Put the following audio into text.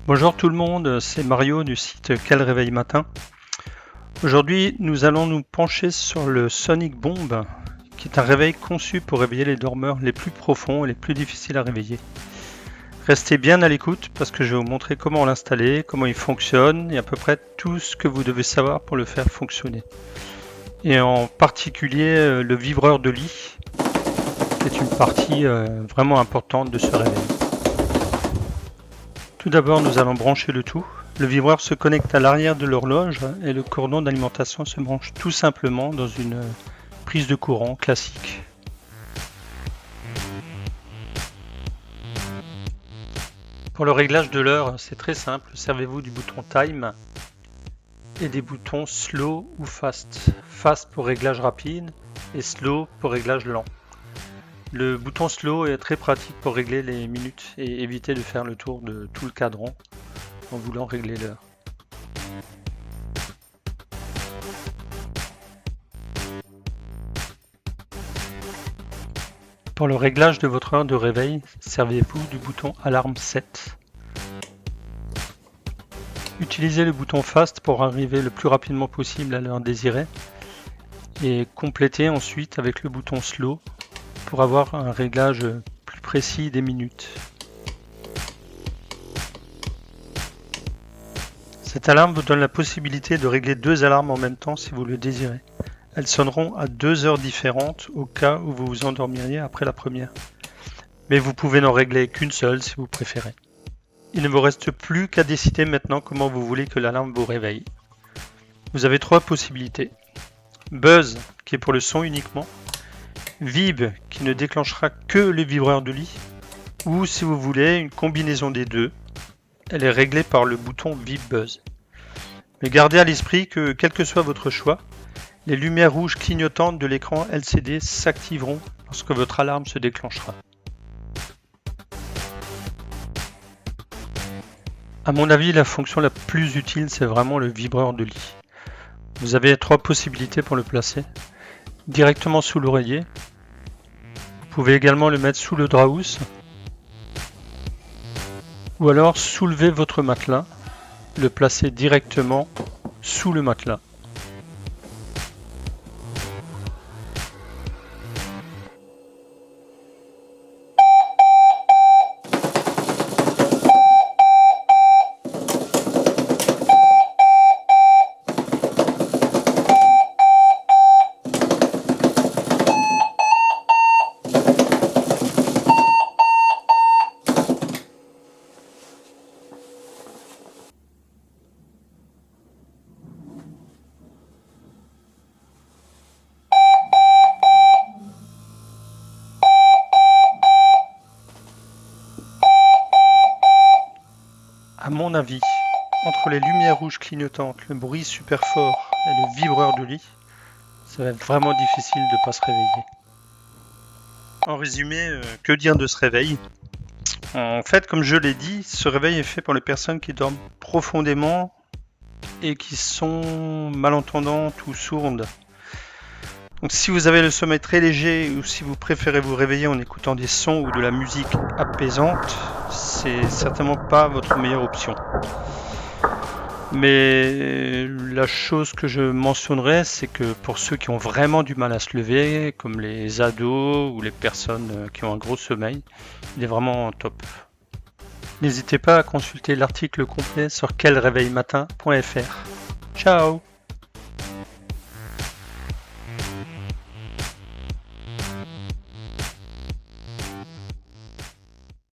Bonjour tout le monde, c'est Mario du site Quel Réveil Matin. Aujourd'hui, nous allons nous pencher sur le Sonic Bomb, qui est un réveil conçu pour réveiller les dormeurs les plus profonds et les plus difficiles à réveiller. Restez bien à l'écoute parce que je vais vous montrer comment l'installer, comment il fonctionne et à peu près tout ce que vous devez savoir pour le faire fonctionner. Et en particulier le vibreur de lit, qui est une partie vraiment importante de ce réveil. Tout d'abord, nous allons brancher le tout. Le vibreur se connecte à l'arrière de l'horloge et le cordon d'alimentation se branche tout simplement dans une prise de courant classique. Pour le réglage de l'heure, c'est très simple. Servez-vous du bouton Time et des boutons Slow ou Fast. Fast pour réglage rapide et Slow pour réglage lent. Le bouton Slow est très pratique pour régler les minutes et éviter de faire le tour de tout le cadran en voulant régler l'heure. Pour le réglage de votre heure de réveil, servez-vous du bouton Alarme 7. Utilisez le bouton Fast pour arriver le plus rapidement possible à l'heure désirée et complétez ensuite avec le bouton Slow pour avoir un réglage plus précis des minutes. Cette alarme vous donne la possibilité de régler deux alarmes en même temps si vous le désirez. Elles sonneront à 2 heures différentes au cas où vous vous endormiriez après la première. Mais vous pouvez n'en régler qu'une seule si vous préférez. Il ne vous reste plus qu'à décider maintenant comment vous voulez que l'alarme vous réveille. Vous avez 3 possibilités. Buzz, qui est pour le son uniquement. Vib, qui ne déclenchera que le vibreur de lit. Ou si vous voulez, une combinaison des deux. Elle est réglée par le bouton Vib Buzz. Mais gardez à l'esprit que, quel que soit votre choix, les lumières rouges clignotantes de l'écran LCD s'activeront lorsque votre alarme se déclenchera. À mon avis, la fonction la plus utile, c'est vraiment le vibreur de lit. Vous avez 3 possibilités pour le placer. Directement sous l'oreiller. Vous pouvez également le mettre sous le drap housse. Ou alors soulever votre matelas, le placer directement sous le matelas. À mon avis, entre les lumières rouges clignotantes, le bruit super fort et le vibreur de lit, ça va être vraiment difficile de ne pas se réveiller. En résumé, que dire de ce réveil ? En fait, comme je l'ai dit, ce réveil est fait pour les personnes qui dorment profondément et qui sont malentendantes ou sourdes. Donc si vous avez le sommeil très léger ou si vous préférez vous réveiller en écoutant des sons ou de la musique apaisante, c'est certainement pas votre meilleure option. Mais la chose que je mentionnerais, c'est que pour ceux qui ont vraiment du mal à se lever, comme les ados ou les personnes qui ont un gros sommeil, il est vraiment top. N'hésitez pas à consulter l'article complet sur quelreveilmatin.fr. Ciao!